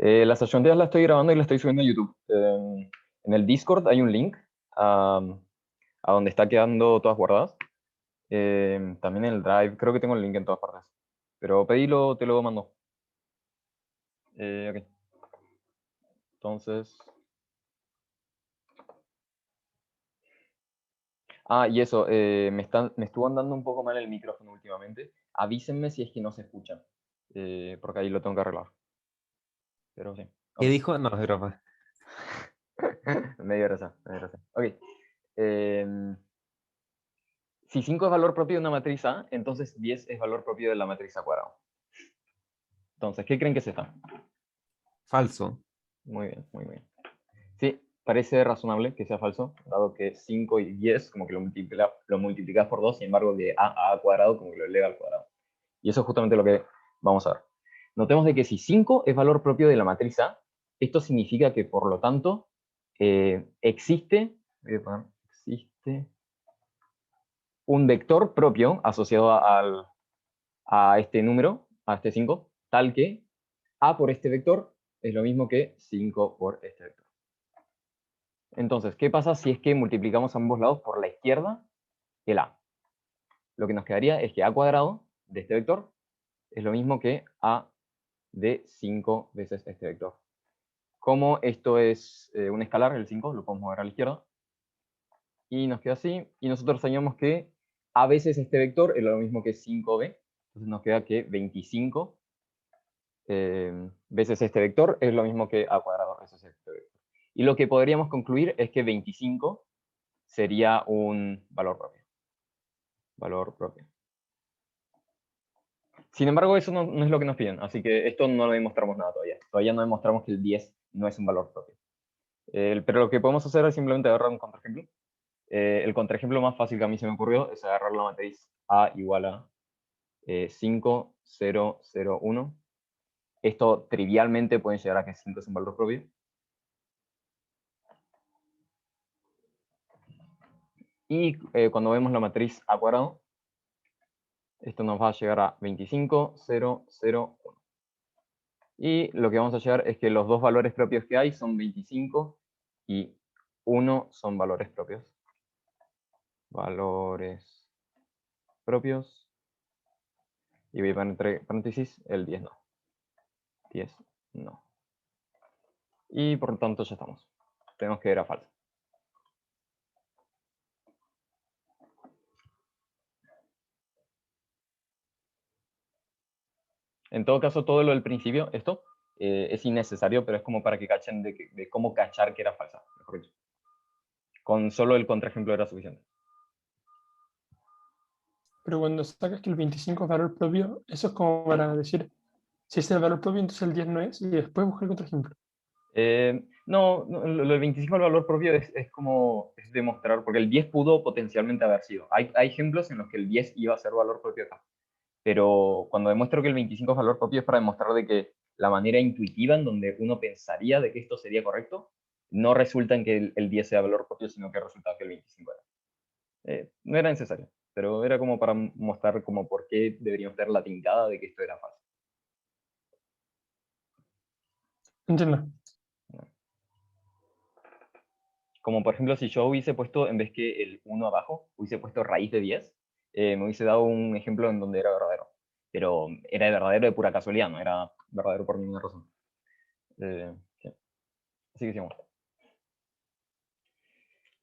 Las ayudantías las estoy grabando y las estoy subiendo a YouTube. En el Discord hay un link a donde está quedando todas guardadas. También en el Drive, creo que tengo el link en todas partes. Pero pedilo, te lo mando. Ok. Entonces... y eso, me estuvo andando un poco mal el micrófono últimamente. Avísenme si es que no se escucha, porque ahí lo tengo que arreglar. Pero sí. ¿Qué Ok. dijo? No, es broma. Me dio gracia, me dio gracia. Ok. Si 5 es valor propio de una matriz A, entonces 10 es valor propio de la matriz A cuadrado. Entonces, ¿qué creen que es esta? Falso. Muy bien, muy bien. Sí, parece razonable que sea falso, dado que 5 y 10 como que lo multiplicas por 2, sin embargo de A a cuadrado como que lo eleva al cuadrado. Y eso es justamente lo que vamos a ver. Notemos de que si 5 es valor propio de la matriz A, esto significa que por lo tanto existe un vector propio asociado a este número, a este 5, tal que A por este vector es lo mismo que 5 por este vector. Entonces, ¿qué pasa si es que multiplicamos ambos lados por la izquierda el A? Lo que nos quedaría es que A cuadrado de este vector es lo mismo que A de 5 veces este vector. Como esto es un escalar, el 5, lo podemos mover a la izquierda. Y nos queda así. Y nosotros sabíamos que A veces este vector es lo mismo que 5b. Entonces nos queda que 25 veces este vector es lo mismo que A cuadrado veces este vector. Y lo que podríamos concluir es que 25 sería un valor propio. Valor propio. Sin embargo, eso no es lo que nos piden, así que esto no lo demostramos nada todavía. Todavía no demostramos que el 10 no es un valor propio. Pero lo que podemos hacer es simplemente agarrar un contraejemplo. El contraejemplo más fácil que a mí se me ocurrió es agarrar la matriz A igual a 5, 0, 0, 1. Esto trivialmente puede llegar a que 5 es un valor propio. Y cuando vemos la matriz A cuadrado, esto nos va a llegar a 25, 0, 0, 1. Y lo que vamos a llegar es que los dos valores propios que hay son 25 y 1 son valores propios. Valores propios. Y voy a poner entre paréntesis el 10 no. 10 no. Y por lo tanto ya estamos. Tenemos que era falso. En todo caso, todo lo del principio, esto, es innecesario, pero es como para que cachen de cómo cachar que era falsa, mejor dicho. Con solo el contraejemplo era suficiente. Pero cuando sacas que el 25 es valor propio, eso es como para decir, si este es el valor propio, entonces el 10 no es, y después buscar el contraejemplo. No, lo del 25 al valor propio es como es demostrar, porque el 10 pudo potencialmente haber sido. Hay ejemplos en los que el 10 iba a ser valor propio acá. Pero cuando demuestro que el 25 es valor propio es para demostrar de que la manera intuitiva en donde uno pensaría de que esto sería correcto, no resulta en que el 10 sea valor propio, sino que resulta que el 25 era. No era necesario, pero era como para mostrar como por qué deberíamos tener la tincada de que esto era falso. Entiendo. Como por ejemplo, si yo hubiese puesto, en vez que el 1 abajo, hubiese puesto raíz de 10, me hubiese dado un ejemplo en donde era verdadero. Pero era verdadero de pura casualidad, no era verdadero por ninguna razón. Sí. Así que sigamos.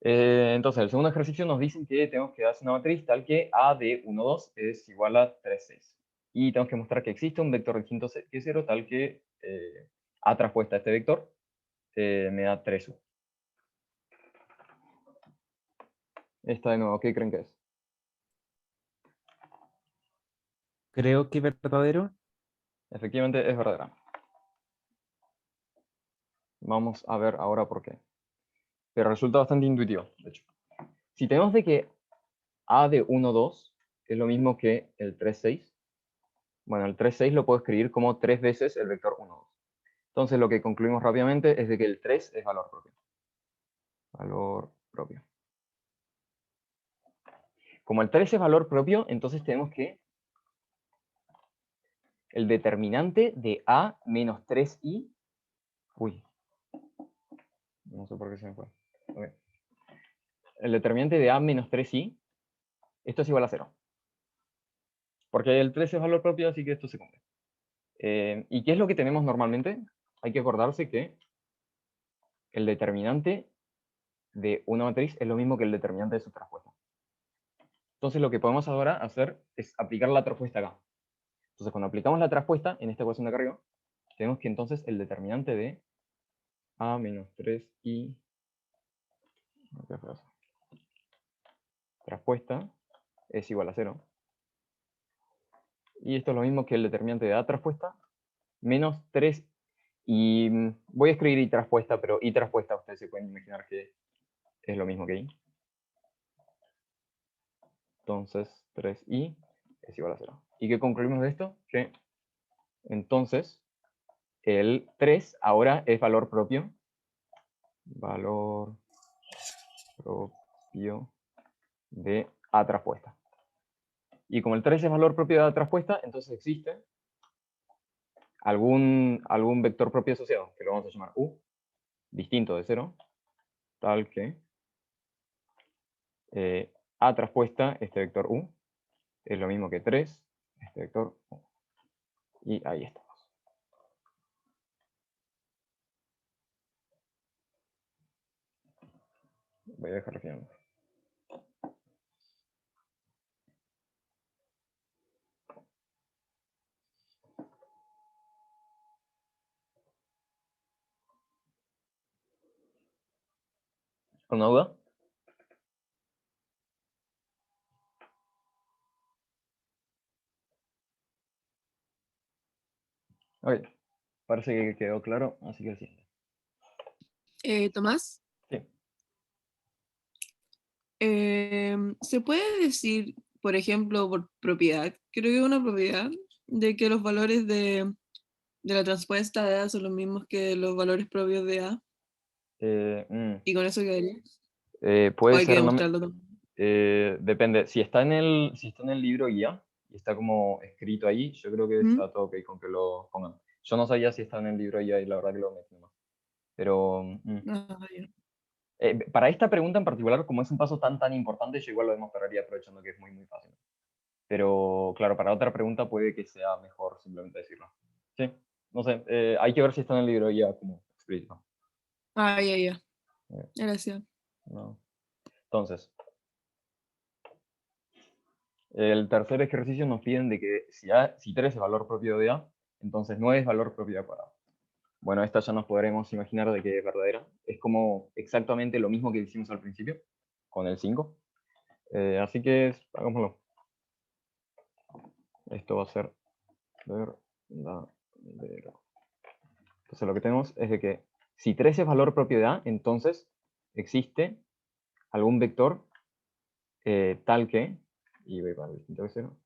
Entonces, el segundo ejercicio nos dicen que tenemos que darse una matriz tal que A de 1, 2 es igual a 3, 6. Y tenemos que mostrar que existe un vector distinto que 0 tal que A traspuesta a este vector me da 3U. Esta de nuevo, ¿qué creen que es? Creo que verdadero. Efectivamente es verdadera. Vamos a ver ahora por qué. Pero resulta bastante intuitivo, de hecho. Si tenemos de que A de 1, 2 es lo mismo que el 3, 6, bueno, el 3, 6 lo puedo escribir como 3 veces el vector 1, 2. Entonces lo que concluimos rápidamente es de que el 3 es valor propio. Valor propio. Como el 3 es valor propio, entonces tenemos que el determinante de A menos 3i Uy. No sé por qué se me fue. Ok. El determinante de A menos 3i, esto es igual a 0. Porque el 3 es valor propio, así que esto se cumple. ¿Y qué es lo que tenemos normalmente? Hay que acordarse que el determinante de una matriz es lo mismo que el determinante de su traspuesta. Entonces lo que podemos ahora hacer es aplicar la traspuesta acá. Entonces cuando aplicamos la traspuesta en esta ecuación de acá arriba, tenemos que entonces el determinante de A menos 3i traspuesta es igual a 0. Y esto es lo mismo que el determinante de A traspuesta menos 3. Y voy a escribir I traspuesta, pero I traspuesta ustedes se pueden imaginar que es lo mismo que I. Entonces 3i es igual a 0. ¿Y qué concluimos de esto? Que entonces el 3 ahora es valor propio. Valor propio de A traspuesta. Y como el 3 es valor propio de A traspuesta, entonces existe algún vector propio asociado, que lo vamos a llamar U, distinto de 0, tal que A traspuesta, este vector U, es lo mismo que 3, este vector U. Y ahí estamos. Voy a dejar refinando. ¿Alguna duda? Ok, parece que quedó claro, así que el siguiente. Tomás, Sí. ¿se puede decir, por ejemplo, por propiedad, creo que una propiedad, de que los valores de la transpuesta de A son los mismos que los valores propios de A? Y con eso quedaría. ¿O Puede hay que ser, no me- demostrarlo también? depende. Si está en el libro guía y está como escrito ahí, yo creo que ¿Mm? está todo ok con que lo pongan. Yo no sabía si está en el libro guía y la verdad que lo metí nomás. Pero Ah, ya. para esta pregunta en particular, como es un paso tan importante, yo igual lo demostraría aprovechando que es muy fácil. Pero claro, para otra pregunta puede que sea mejor simplemente decirlo. Sí, no sé, hay que ver si está en el libro guía como explícito. Ah, ya. Eh, Gracias. no. Entonces, el tercer ejercicio nos piden de que si 3 es valor propio de A, entonces 9 es valor propio de A cuadrado. Bueno, esta ya nos podremos imaginar de que es verdadera. Es como exactamente lo mismo que hicimos al principio, con el 5. Así que hagámoslo. Esto va a ser verdadero. Entonces lo que tenemos es de que si 3 es valor propio de A, entonces existe algún vector tal que, y voy para el distinto de 0,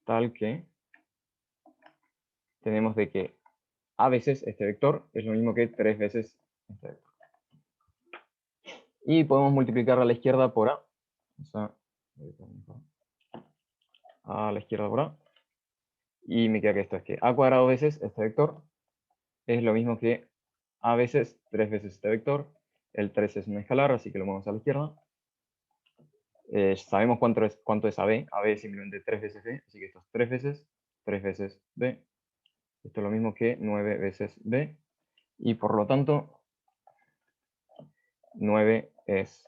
tal que tenemos de que A veces este vector es lo mismo que 3 veces este vector. Y podemos multiplicar a la izquierda por A. O sea, a la izquierda por A. Y me queda que esto es que A cuadrado veces este vector es lo mismo que A veces 3 veces este vector. El 3 es un escalar, así que lo movemos a la izquierda. Sabemos cuánto es AB. AB es simplemente 3 veces B, así que esto es 3 veces B. Esto es lo mismo que 9 veces B. Y por lo tanto, 9 es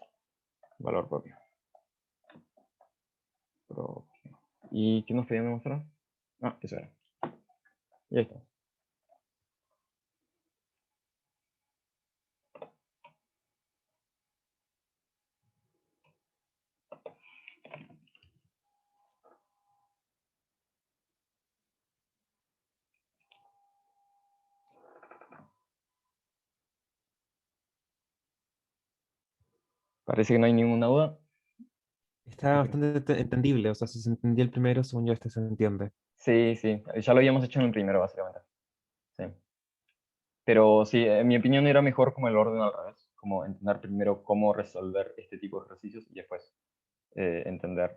valor propio. ¿Y qué nos pedían demostrar? Ah, eso era. Y ahí está. Parece que no hay ninguna duda. Está bastante entendible, o sea, si se entendía el primero, según yo, este se entiende. Sí, ya lo habíamos hecho en el primero, básicamente. Sí. Pero sí, en mi opinión era mejor como el orden al revés, como entender primero cómo resolver este tipo de ejercicios y después entender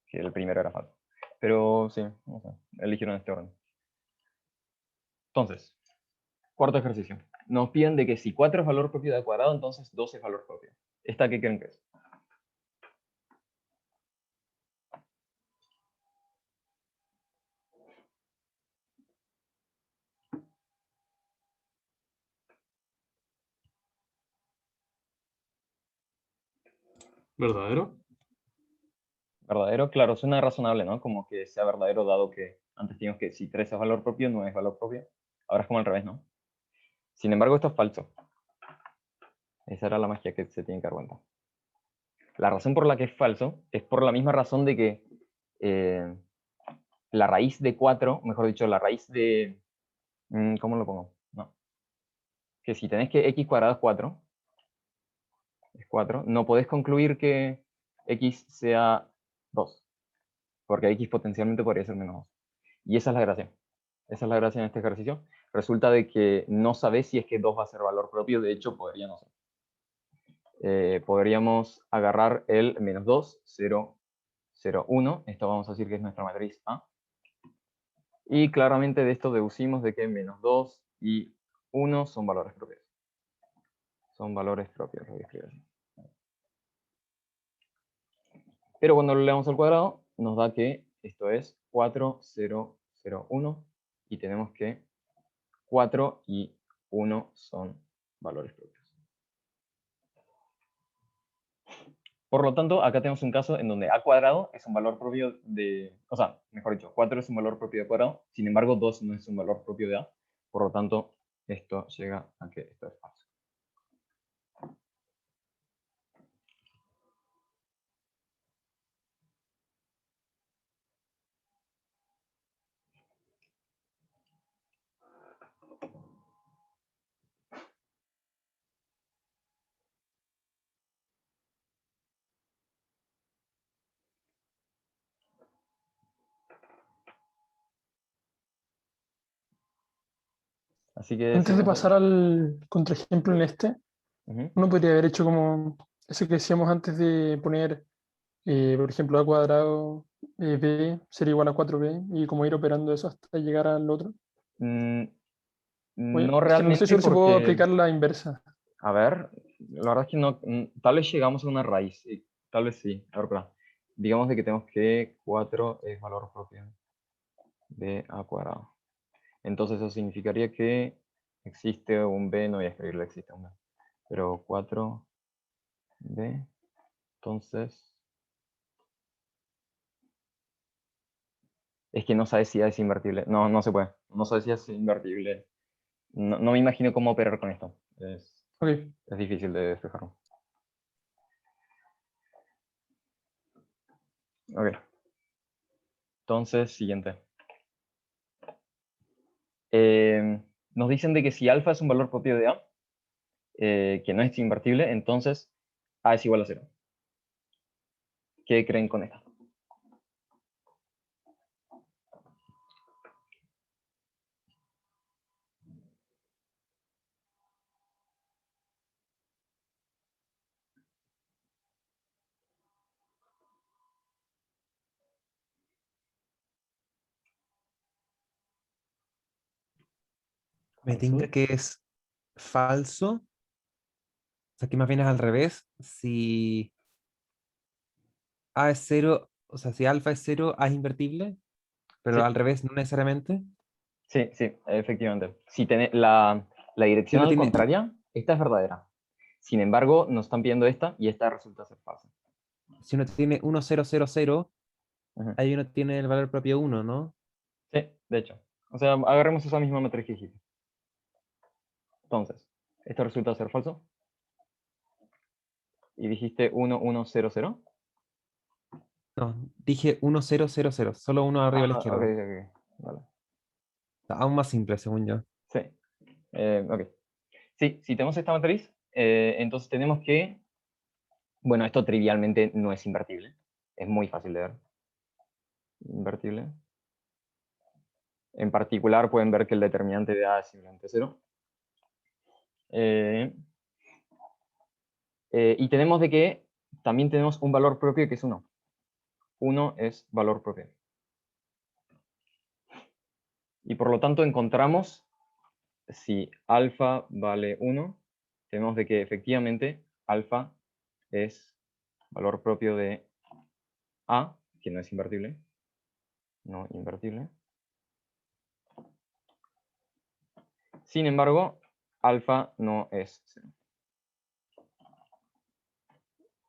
que el primero era falso. Pero sí, no sé, eligieron este orden. Entonces, cuarto ejercicio. Nos piden de que si 4 es valor propio de A cuadrado, entonces 2 es valor propio. ¿Esta qué creen que es? ¿Verdadero? ¿Verdadero? Claro, suena razonable, ¿no? Como que sea verdadero dado que antes teníamos que si 3 es valor propio, no es valor propio. Ahora es como al revés, ¿no? Sin embargo, esto es falso. Esa era la magia que se tiene que dar cuenta. La razón por la que es falso es por la misma razón de que la raíz de 4, mejor dicho, la raíz de... ¿Cómo lo pongo? No. Que si tenés que x cuadrado es 4, no podés concluir que x sea 2, porque x potencialmente podría ser menos 2. Y esa es la gracia. Esa es la gracia en este ejercicio. Resulta de que no sabés si es que 2 va a ser valor propio, de hecho podría no ser. Podríamos agarrar el menos 2, 0, 0, 1. Esto vamos a decir que es nuestra matriz A. Y claramente de esto deducimos de que menos 2 y 1 son valores propios. Son valores propios, lo voy a escribir así. Pero cuando lo leamos al cuadrado, nos da que esto es 4, 0, 0, 1. Y tenemos que 4 y 1 son valores propios. Por lo tanto, acá tenemos un caso en donde A cuadrado es un valor propio de... O sea, mejor dicho, 4 es un valor propio de cuadrado. Sin embargo, 2 no es un valor propio de A. Por lo tanto, esto llega a que esto es falso. Así que... Antes de sigamos pasar al contraejemplo en este, Ujú. uno podría haber hecho como eso que decíamos antes de poner, por ejemplo, a cuadrado b ser igual a 4b y como ir operando eso hasta llegar al otro. Mm, Oye, no es que no estoy realmente seguro si puedo porque... aplicar la inversa. A ver, la verdad es que no... Tal vez llegamos a una raíz. Tal vez sí. A ver, espera. Digamos de que tenemos que 4 es valor propio de A cuadrado. Entonces eso significaría que existe un b, no voy a escribirlo, existe un b. Pero 4b, entonces... Es que no sabes si A es invertible. No, no se puede. No sabes si es invertible. No, no me imagino cómo operar con esto. Ok, Es difícil de despejarlo. Ok. Entonces, siguiente. Nos dicen de que si alfa es un valor propio de A, que no es invertible, entonces A es igual a 0. ¿Qué creen con esta? Me tinca que es falso. O sea, que más bien es al revés. Si A es cero, o sea, si alfa es cero, A es invertible, pero Sí, al revés no necesariamente. sí, sí, efectivamente. Si la Si dirección uno al tiene, contraria, esta es verdadera. Sin embargo, nos están pidiendo esta y esta resulta ser falsa. si uno tiene 1, 0, 0, 0, Ujú. ahí uno tiene el valor propio 1, ¿no? Sí, de hecho. O sea, agarremos esa misma matriz que dijiste. Entonces, esto resulta ser falso. Y dijiste 1, 1, 0, 0. No, dije 1, 0, 0, 0, solo uno arriba a la Ah, ok, izquierda. ok. Vale. Aún más simple, según yo. Sí. Ok. Sí, si tenemos esta matriz, entonces tenemos que... Bueno, esto trivialmente no es invertible. Es muy fácil de ver. Invertible. En particular, pueden ver que el determinante de A es simplemente 0. Y tenemos de que también tenemos un valor propio que es 1. 1 es valor propio. Y por lo tanto encontramos si alfa vale 1, tenemos de que efectivamente alfa es valor propio de A, que no es invertible. No invertible. Sin embargo, alfa no es 0.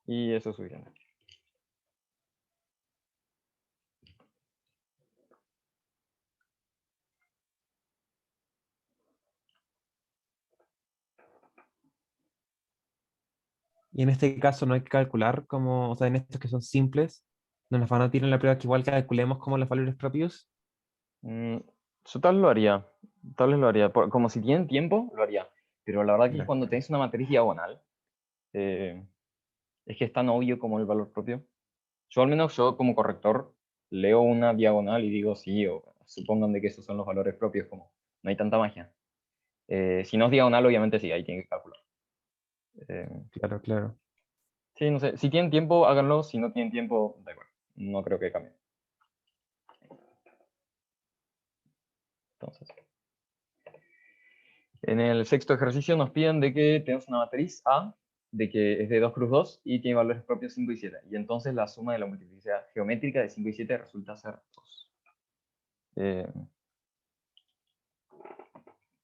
Y eso es suficiente. Y en este caso no hay que calcular como, o sea, en estos que son simples, no nos van a tirar en la prueba que igual calculemos como los valores propios. Yo tal vez lo haría. Tal vez lo haría. Como si tienen tiempo, lo haría. Pero la verdad que Ya. cuando tenés una matriz diagonal, es que es tan obvio como el valor propio. Yo al menos yo como corrector leo una diagonal y digo sí, o supongan de que esos son los valores propios, como no hay tanta magia. Si no es diagonal, obviamente sí, ahí tienen que calcular. Claro, claro. Sí, no sé. Si tienen tiempo, háganlo. Si no tienen tiempo, da igual. No creo que cambie. Entonces, en el sexto ejercicio nos piden de que tenemos una matriz A, de que es de 2 cruz 2 y tiene valores propios 5 y 7. Y entonces la suma de la multiplicidad geométrica de 5 y 7 resulta ser 2.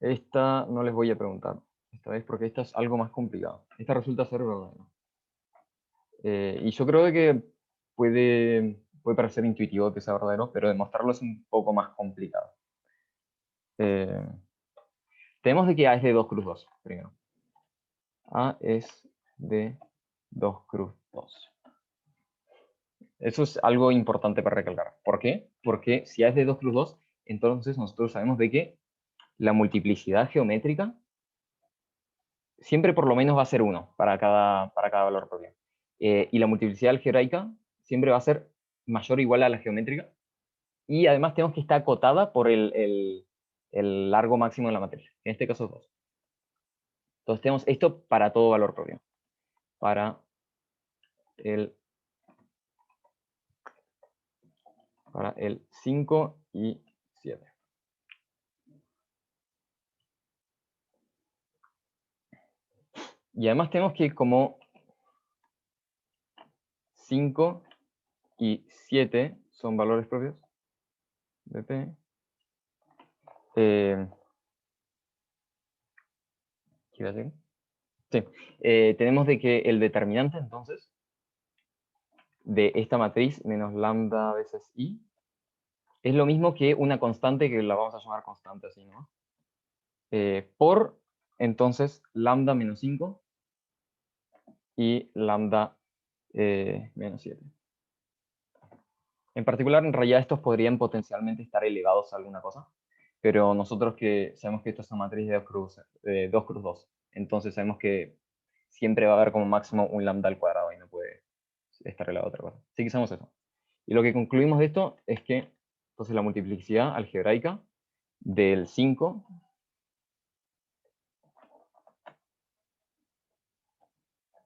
Esta no les voy a preguntar esta vez porque esta es algo más complicado. Esta resulta ser verdadera. Y yo creo que puede parecer intuitivo que sea verdadero, pero demostrarlo es un poco más complicado. Tenemos de que A es de 2 cruz 2, primero. A es de 2 cruz 2. Eso es algo importante para recalcar. ¿Por qué? Porque si A es de 2 cruz 2, entonces nosotros sabemos de que la multiplicidad geométrica siempre por lo menos va a ser 1 para cada valor propio. Y la multiplicidad algebraica siempre va a ser mayor o igual a la geométrica. Y además tenemos que estar acotada por el largo máximo de la matriz. En este caso es 2. Entonces tenemos esto para todo valor propio. Para el 5 y 7. Y además tenemos que como 5 y 7 son valores propios de P. ¿Qué iba a decir? Sí. Tenemos de que el determinante entonces de esta matriz menos lambda veces i es lo mismo que una constante que la vamos a llamar constante así, ¿no? Por entonces lambda menos 5 y lambda menos 7. En particular, en realidad estos podrían potencialmente estar elevados a alguna cosa, pero nosotros que sabemos que esto es una matriz de 2 cruz 2, entonces sabemos que siempre va a haber como máximo un lambda al cuadrado y no puede estar elevado a otra cosa. Así que sabemos eso. Y lo que concluimos de esto es que entonces la multiplicidad algebraica del 5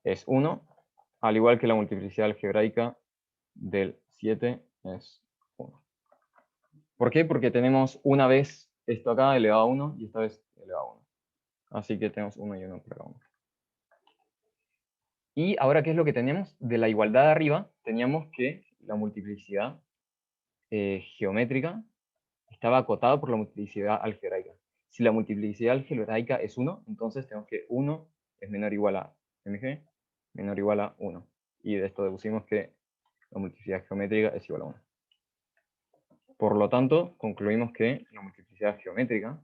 es 1, al igual que la multiplicidad algebraica del 7 es 1. ¿Por qué? Porque tenemos una vez esto acá elevado a 1 y esta vez elevado a 1. Así que tenemos 1 y 1 por cada uno. Y ahora, ¿qué es lo que tenemos? De la igualdad de arriba, teníamos que la multiplicidad geométrica estaba acotada por la multiplicidad algebraica. Si la multiplicidad algebraica es 1, entonces tenemos que 1 es menor o igual a mg, menor o igual a 1. Y de esto deducimos que la multiplicidad geométrica es igual a 1. Por lo tanto, concluimos que la multiplicidad geométrica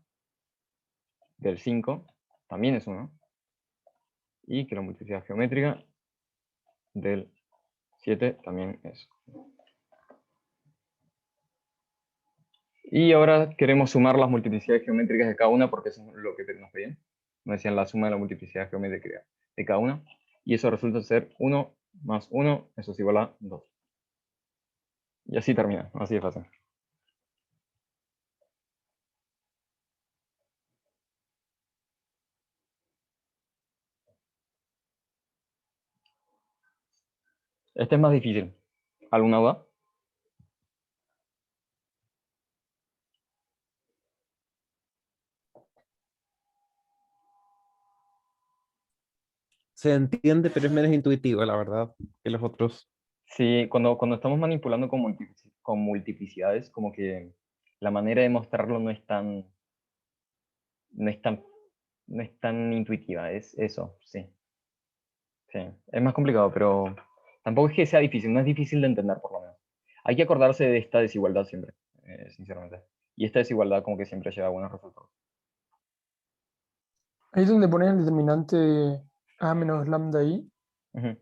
del 5 también es 1. Y que la multiplicidad geométrica del 7 también es 1. Y ahora queremos sumar las multiplicidades geométricas de cada una porque eso es lo que nos pedían. Nos decían la suma de la multiplicidad geométrica de cada una. Y eso resulta ser 1 más 1, eso es igual a 2. Y así termina, así de fácil. Este es más difícil. ¿Alguna duda? Se entiende, pero es menos intuitivo, la verdad, que los otros. Sí, cuando estamos manipulando con multiplicidades, como que la manera de mostrarlo no es tan, no es tan intuitiva, es eso, sí. Sí, es más complicado, pero tampoco es que sea difícil, no es difícil de entender por lo menos. Hay que acordarse de esta desigualdad siempre, sinceramente. Y esta desigualdad como que siempre lleva a buenos resultados. Ahí es donde pones el determinante A menos lambda I. Ujú.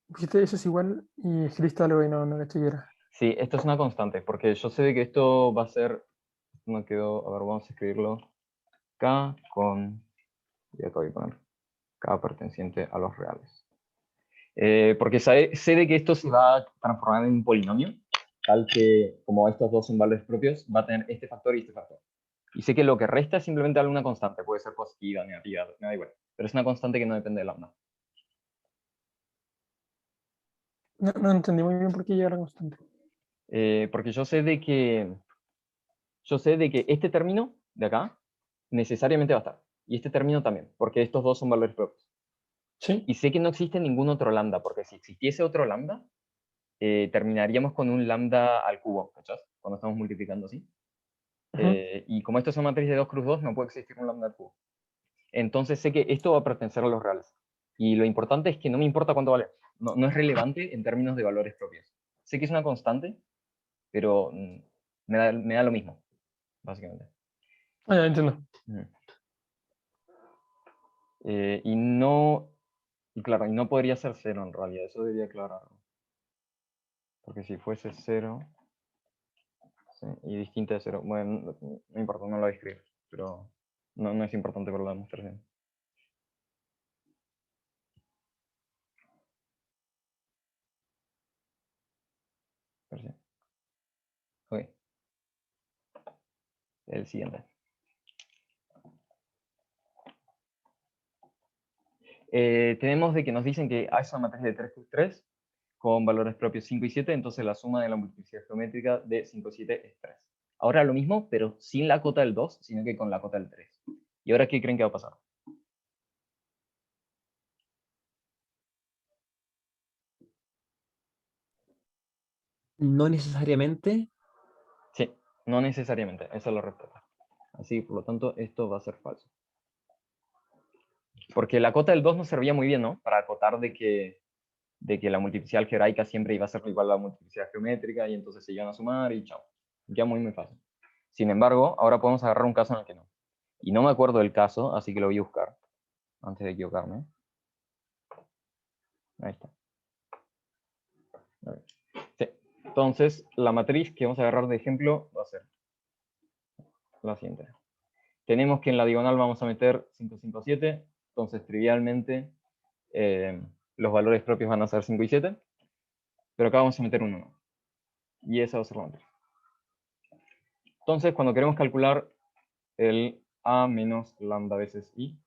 Dijiste eso es igual y escribiste algo y no caché qué era. Sí, esto es una constante, porque yo sé de que esto va a ser, no quedó, a ver, vamos a escribirlo, K con, y acá voy a poner K perteneciente a los reales. Porque sé de que esto se va a transformar en un polinomio, tal que como estos dos son valores propios, va a tener este factor y este factor. Y sé que lo que resta es simplemente alguna constante, puede ser positiva, negativa, me da igual. Pero es una constante que no depende de lambda. No entendí muy bien por qué llega la constante. Porque yo sé de que este término de acá necesariamente va a estar. Y este término también, porque estos dos son valores propios. ¿Sí? Y sé que no existe ningún otro lambda, porque si existiese otro lambda, terminaríamos con un lambda al cubo, ¿cachás? Cuando estamos multiplicando así. Ujú. Y como esto es una matriz de 2 cruz 2, no puede existir un lambda al cubo. Entonces sé que esto va a pertenecer a los reales. Y lo importante es que no me importa cuánto vale. No es relevante en términos de valores propios. Sé que es una constante, pero me da lo mismo, básicamente. Ah, ya entiendo. Ujú. Y no, y claro, y no podría ser 0 en realidad, eso debería aclararlo. Porque si fuese 0, sí, y distinta de 0, bueno, no importa, no lo voy a escribir, pero no es importante para la demostración. Pero sí. Ok. El siguiente. Tenemos de que nos dicen que A es una matriz de 3 cruz 3 con valores propios 5 y 7, entonces la suma de la multiplicidad geométrica de 5 y 7 es 3. Ahora lo mismo, pero sin la cota del 2, sino que con la cota del 3. ¿Y ahora qué creen que va a pasar? No necesariamente. Sí, no necesariamente, esa es la respuesta. Así, por lo tanto, esto va a ser falso. Porque la cota del 2 nos servía muy bien, ¿no? Para acotar de que la multiplicidad algebraica siempre iba a ser igual a la multiplicidad geométrica y entonces se iban a sumar y chao. Ya muy fácil. Sin embargo, ahora podemos agarrar un caso en el que no. Y no me acuerdo del caso, así que lo voy a buscar antes de equivocarme. Ahí está. A ver. Sí. Entonces, la matriz que vamos a agarrar de ejemplo va a ser la siguiente. Tenemos que en la diagonal vamos a meter 5, 5, 7. Entonces, trivialmente, los valores propios van a ser 5 y 7. Pero acá vamos a meter un 1. Y esa va a ser la matriz. Entonces, cuando queremos calcular el A menos lambda veces I,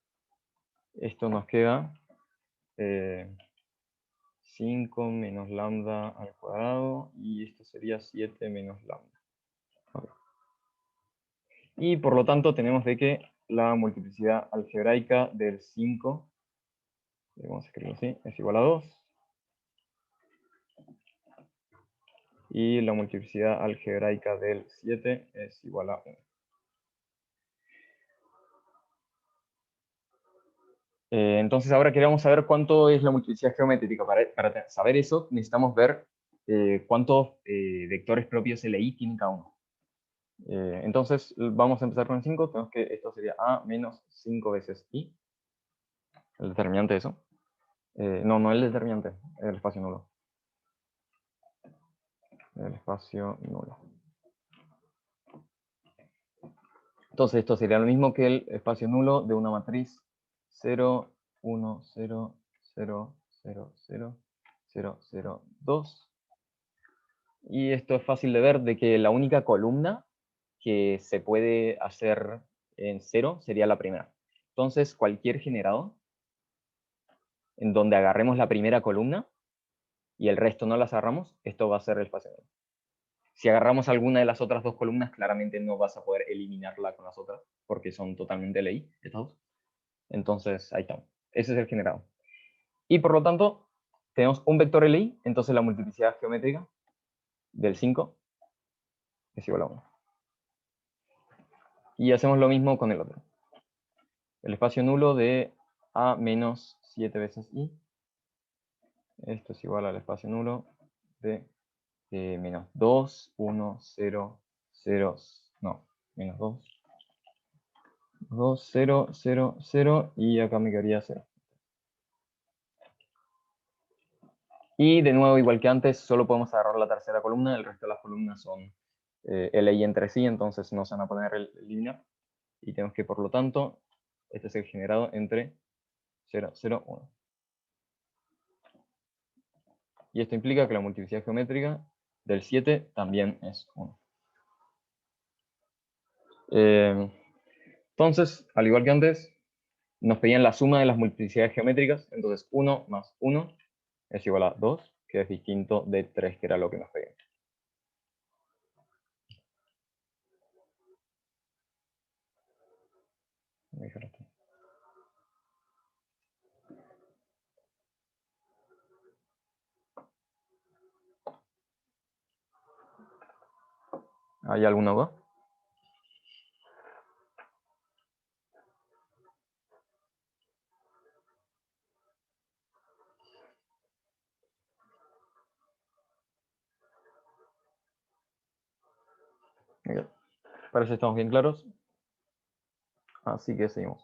esto nos queda 5 menos lambda al cuadrado, y esto sería 7 menos lambda. Okay. Y por lo tanto tenemos de que la multiplicidad algebraica del 5, vamos a escribirlo así, es igual a 2. Y la multiplicidad algebraica del 7 es igual a 1. Entonces ahora queremos saber cuánto es la multiplicidad geométrica. Para saber eso necesitamos ver cuántos vectores propios LI tiene cada uno. Entonces vamos a empezar con el 5. Tenemos que esto sería A menos 5 veces I. El determinante de eso. No el determinante, el espacio nulo. El espacio nulo. Entonces esto sería lo mismo que el espacio nulo de una matriz 0, 1, 0, 0, 0, 0, 0, 0, 2. Y esto es fácil de ver de que la única columna que se puede hacer en 0 sería la primera. Entonces cualquier generado en donde agarremos la primera columna y el resto no las agarramos, esto va a ser el espacio nulo. Si agarramos alguna de las otras dos columnas, claramente no vas a poder eliminarla con las otras, porque son totalmente ley, estas dos. Entonces, ahí está. Ese es el generado. Y por lo tanto, tenemos un vector LI, entonces la multiplicidad geométrica del 5 es igual a 1. Y hacemos lo mismo con el otro. El espacio nulo de A menos 7 veces I. Esto es igual al espacio nulo de menos 2, 1, 0, 0, no, menos 2, 2, 0, 0, 0, y acá me quedaría 0. Y de nuevo, igual que antes, solo podemos agarrar la tercera columna, el resto de las columnas son LI entre sí, entonces no se van a poder eliminar. Y tenemos que, por lo tanto, este es el generado entre 0, 0, 1. Y esto implica que la multiplicidad geométrica del 7 también es 1. Entonces, al igual que antes, nos pedían la suma de las multiplicidades geométricas, entonces 1 más 1 es igual a 2, que es distinto de 3, que era lo que nos pedían. Voy a dejar esto. ¿Hay alguna duda? Ok. Parece que estamos bien claros. Así que seguimos.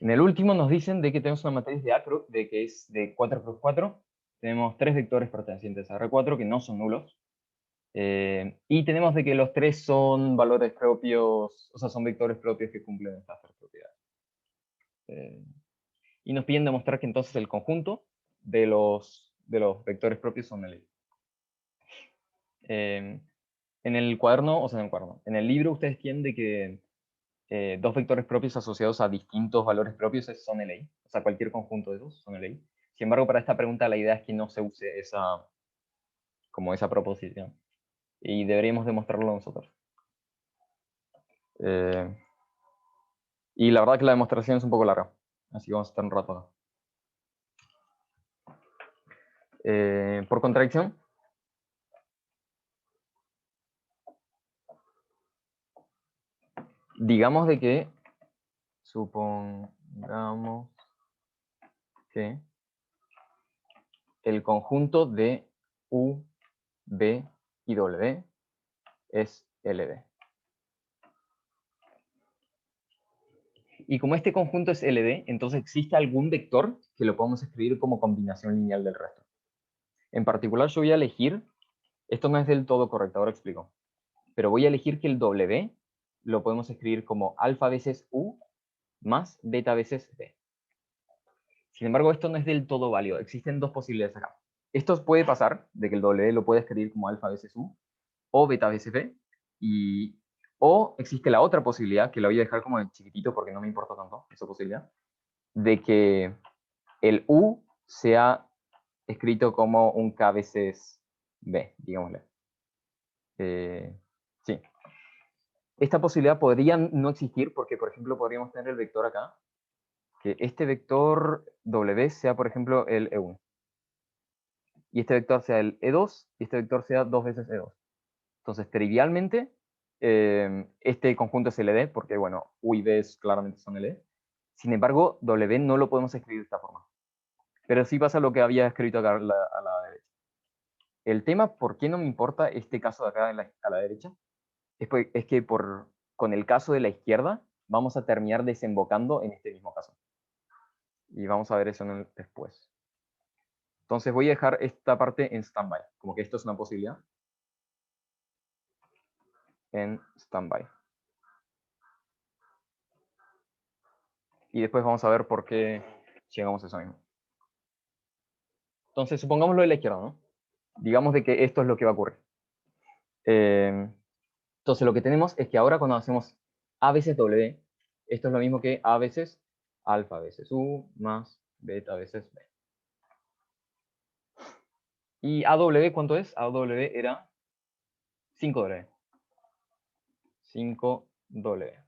En el último nos dicen de que tenemos una matriz de que es de 4×4. Tenemos 3 vectores pertenecientes a R4 que no son nulos. Y tenemos de que los 3 son valores propios, o sea, son vectores propios que cumplen estas 3 propiedades. Y nos piden demostrar que entonces el conjunto de los vectores propios son el en el cuaderno, o sea, en el cuaderno, en el libro ustedes tienen de que dos vectores propios asociados a distintos valores propios son LI. O sea, cualquier conjunto de esos son LI. Sin embargo, para esta pregunta la idea es que no se use como esa proposición. Y deberíamos demostrarlo nosotros. Y la verdad que la demostración es un poco larga. Así que vamos a estar un rato acá. Por contradicción, digamos de que, supongamos que el conjunto de U, B y W es LD. Y como este conjunto es LD, entonces existe algún vector que lo podemos escribir como combinación lineal del resto. En particular yo voy a elegir, esto no es del todo correcto, ahora explico, pero voy a elegir que el W lo podemos escribir como alfa veces U más beta veces B. Sin embargo, esto no es del todo válido, existen dos posibilidades acá. Esto puede pasar, de que el W lo puede escribir como alfa veces U o beta veces B, o existe la otra posibilidad, que la voy a dejar como en chiquitito porque no me importa tanto esa posibilidad, de que el U sea escrito como un K veces B, digámosle. Sí. Esta posibilidad podría no existir porque, por ejemplo, podríamos tener el vector acá, que este vector W sea, por ejemplo, el E1. Y este vector sea el E2, y este vector sea 2 veces E2. Entonces, trivialmente, este conjunto es LD, porque, bueno, U y B claramente son LD. Sin embargo, W no lo podemos escribir de esta forma. Pero sí pasa lo que había escrito acá a la derecha. El tema, ¿por qué no me importa este caso de acá a la derecha? Es que con el caso de la izquierda, vamos a terminar desembocando en este mismo caso. Y vamos a ver eso después. Entonces voy a dejar esta parte en standby, como que esto es una posibilidad. En standby. Y después vamos a ver por qué llegamos a eso mismo. Entonces, supongámoslo de la izquierda, ¿no? Digamos de que esto es lo que va a ocurrir. Entonces, lo que tenemos es que ahora cuando hacemos A veces W, esto es lo mismo que A veces alfa veces U más beta veces B. ¿Y AW cuánto es? AW era 5W. 5W.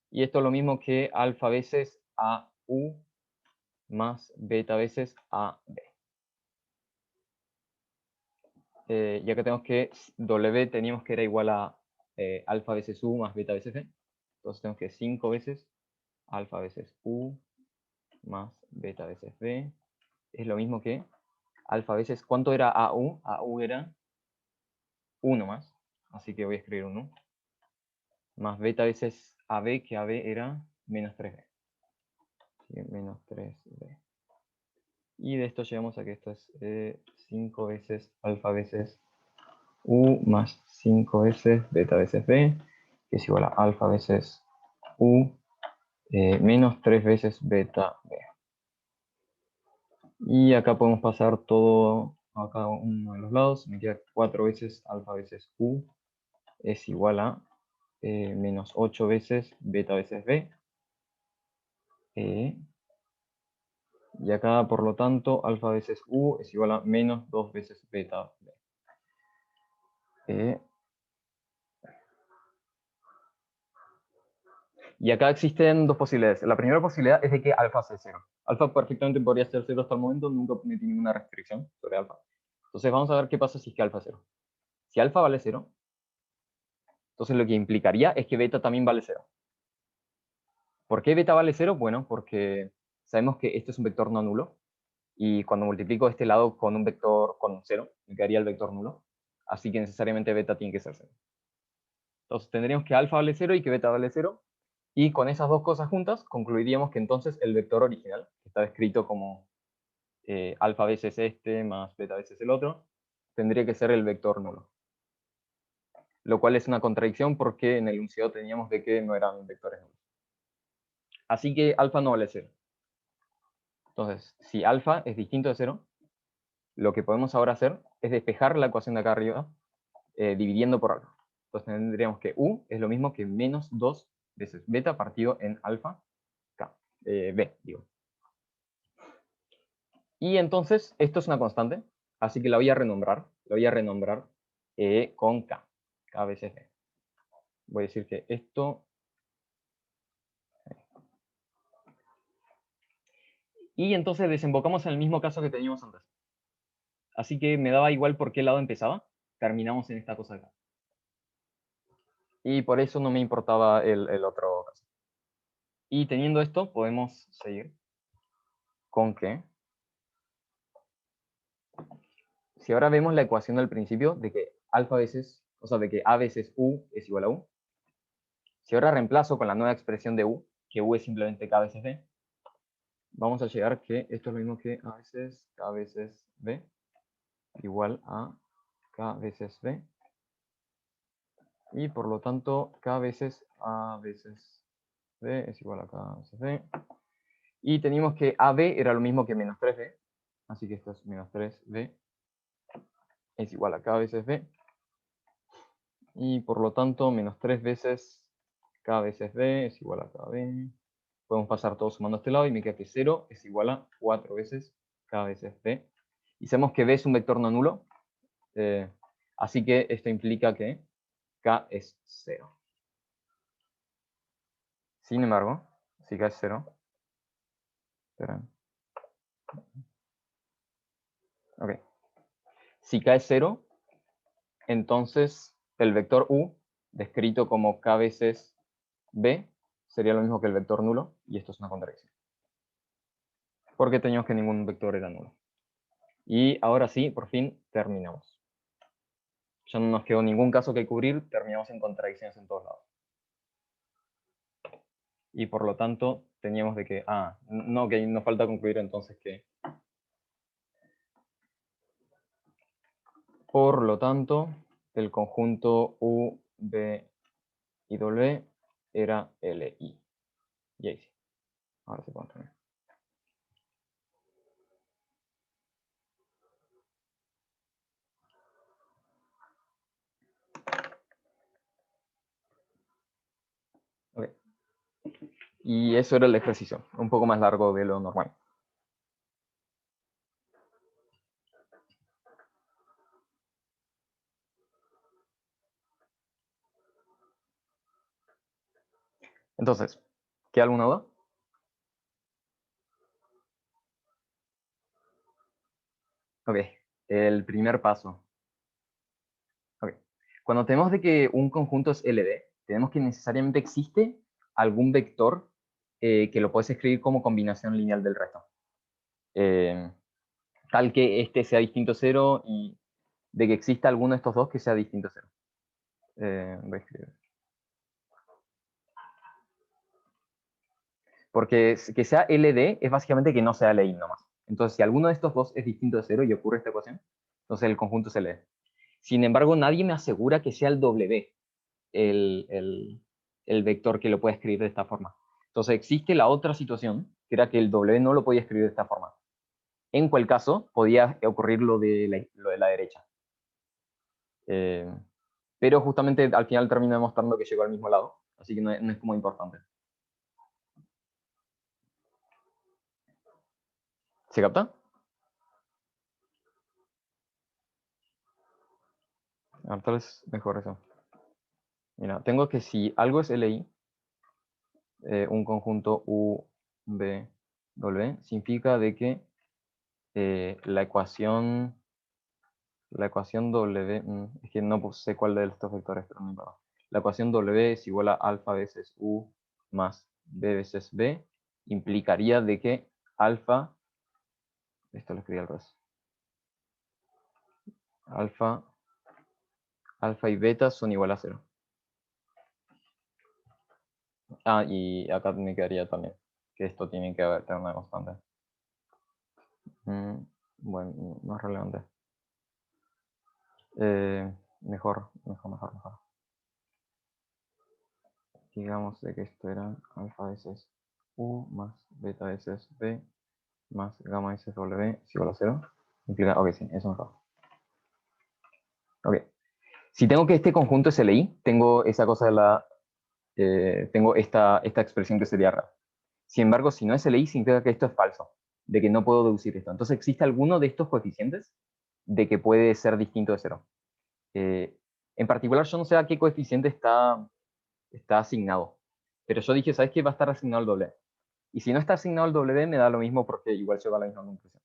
Y esto es lo mismo que alfa veces AU más beta veces AB. Ya que tenemos que W teníamos que era igual a alfa veces U más beta veces B. Entonces tenemos que 5 veces alfa veces U más beta veces B. Es lo mismo que alfa veces, ¿cuánto era AU? AU era 1 más, así que voy a escribir 1. Más beta veces AB, que AB era menos 3B. Así que menos 3B. Y de esto llegamos a que esto es 5 veces alfa veces U más 5 veces beta veces B, que es igual a alfa veces U menos 3 veces beta B. Y acá podemos pasar todo a cada uno de los lados. Me queda 4 veces alfa veces U es igual a menos 8 veces beta veces B. Y acá, por lo tanto, alfa veces U es igual a menos 2 veces beta B. Y acá existen dos posibilidades. La primera posibilidad es de que alfa sea 0. Alfa perfectamente podría ser 0 hasta el momento, nunca metí ninguna restricción sobre alfa. Entonces vamos a ver qué pasa si es que alfa es 0. Si alfa vale 0, entonces lo que implicaría es que beta también vale 0. ¿Por qué beta vale 0? Bueno, porque sabemos que este es un vector no nulo. Y cuando multiplico este lado con un vector con 0, me quedaría el vector nulo. Así que necesariamente beta tiene que ser 0. Entonces tendríamos que alfa vale 0 y que beta vale 0. Y con esas dos cosas juntas, concluiríamos que entonces el vector original, que está escrito como alfa veces este más beta veces el otro, tendría que ser el vector nulo. Lo cual es una contradicción porque en el enunciado teníamos de que no eran vectores nulos. Así que alfa no vale 0. Entonces, si alfa es distinto de 0, lo que podemos ahora hacer es despejar la ecuación de acá arriba dividiendo por alfa. Entonces tendríamos que U es lo mismo que menos 2 veces beta partido en alfa K, B, digo. Y entonces, esto es una constante, así que la voy a renombrar. La voy a renombrar con K. K veces B. Voy a decir que esto... Y entonces desembocamos en el mismo caso que teníamos antes. Así que me daba igual por qué lado empezaba. Terminamos en esta cosa de acá. Y por eso no me importaba el otro caso. Y teniendo esto, podemos seguir con que... Si ahora vemos la ecuación del principio de que alfa veces, o sea, de que A veces U es igual a U. Si ahora reemplazo con la nueva expresión de U, que U es simplemente K veces B, vamos a llegar que esto es lo mismo que A veces K veces B igual a K veces B. Y por lo tanto, K veces A veces B es igual a K veces B. Y teníamos que AB era lo mismo que menos 3B. Así que esto es menos 3B es igual a K veces B. Y por lo tanto, menos 3 veces K veces B es igual a KB. Podemos pasar todo sumando a este lado y me queda que 0 es igual a 4 veces K veces B. Y sabemos que B es un vector no nulo. Así que esto implica que K es 0. Sin embargo, si K es 0... Espera. Ok. Si K es 0, entonces el vector U, descrito como K veces B, sería lo mismo que el vector nulo, y esto es una contradicción. Porque teníamos que ningún vector era nulo. Y ahora sí, por fin, terminamos. Ya no nos quedó ningún caso que cubrir, terminamos en contradicciones en todos lados. Y por lo tanto, teníamos de que, no, que nos falta concluir entonces que, por lo tanto, el conjunto U, B y W era LI. Y ahí sí. Ahora sí podemos terminar. Ok. Y eso era el ejercicio, un poco más largo de lo normal. Entonces, ¿queda alguna duda? Ok, el primer paso. Ok. Cuando tenemos de que un conjunto es LD, tenemos que necesariamente existe algún vector que lo puedes escribir como combinación lineal del resto. Tal que este sea distinto a 0 y de que exista alguno de estos dos que sea distinto a 0. Voy a escribir. Porque que sea LD es básicamente que no sea LI nomás. Entonces, si alguno de estos dos es distinto a 0 y ocurre esta ecuación, entonces el conjunto es LD. Sin embargo, nadie me asegura que sea el W el vector que lo pueda escribir de esta forma. Entonces, existe la otra situación, que era que el W no lo podía escribir de esta forma. En cual caso, podía ocurrir lo de la derecha. Pero justamente al final termina demostrando que llegó al mismo lado, así que no es como importante. ¿Se capta? Tal vez mejor eso. Mira, tengo que si algo es LI, un conjunto U, B, W, significa de que la ecuación W, es que no sé cuál de estos vectores, pero no importa. La ecuación W es igual a alfa veces U más B veces B, implicaría de que alfa, esto lo escribí al revés, alfa y beta son igual a 0. Ah, y acá me quedaría también, que esto tiene que tener una constante. Bueno, no es relevante. Mejor. Digamos de que esto era alfa veces U más beta veces B más gamma veces W es igual a 0. Implica, ok, sí, eso mejor. Ok. Si tengo que este conjunto es LI, tengo esa cosa de la... tengo esta expresión que sería real. Sin embargo, si no es LI, significa que esto es falso, de que no puedo deducir esto. Entonces, ¿existe alguno de estos coeficientes de que puede ser distinto de 0? En particular, yo no sé a qué coeficiente está asignado. Pero yo dije, ¿sabes qué? Va a estar asignado el doble. Y si no está asignado el W, me da lo mismo porque igual lleva a la misma conclusión.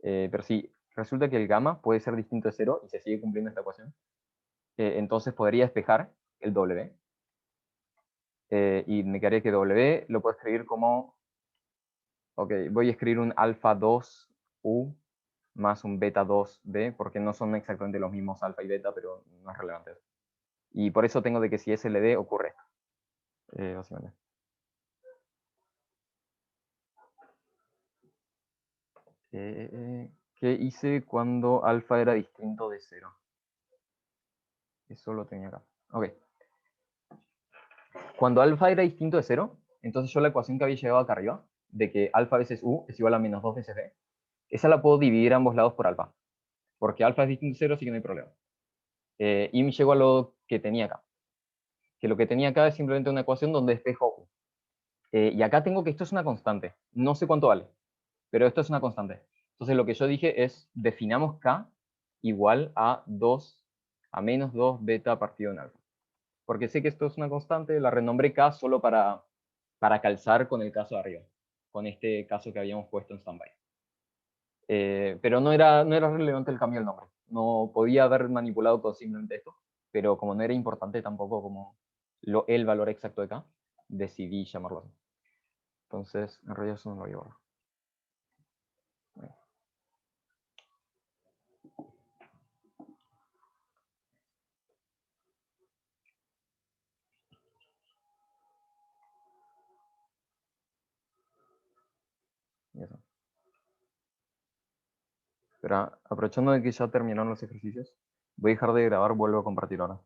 Pero si resulta que el gamma puede ser distinto de 0 y se sigue cumpliendo esta ecuación, entonces podría despejar el W. Y me quedaría que W lo puedo escribir como... Ok, voy a escribir un alfa 2U más un beta 2B, porque no son exactamente los mismos alfa y beta, pero no es relevante eso. Y por eso tengo de que si es LD ocurre esto, básicamente. ¿Qué hice cuando alfa era distinto de 0? Eso lo tenía acá. Ok. Cuando alfa era distinto de 0, entonces yo la ecuación que había llegado acá arriba, de que alfa veces u es igual a menos 2 veces b, esa la puedo dividir a ambos lados por alfa. Porque alfa es distinto de 0, así que no hay problema. Y me llegó a lo que tenía acá. Que lo que tenía acá es simplemente una ecuación donde despejo u. Y acá tengo que esto es una constante. No sé cuánto vale, pero esto es una constante. Entonces lo que yo dije es, definamos k igual a menos 2 beta partido en alfa. Porque sé que esto es una constante, la renombré k solo para calzar con el caso de arriba, con este caso que habíamos puesto en standby. Pero no era relevante el cambio del nombre. No podía haber manipulado con simplemente esto, pero como no era importante tampoco como el valor exacto de k, decidí llamarlo así. Entonces, en realidad eso no lo voy a borrar. Y eso. Pero aprovechando de que ya terminaron los ejercicios, voy a dejar de grabar, vuelvo a compartir ahora.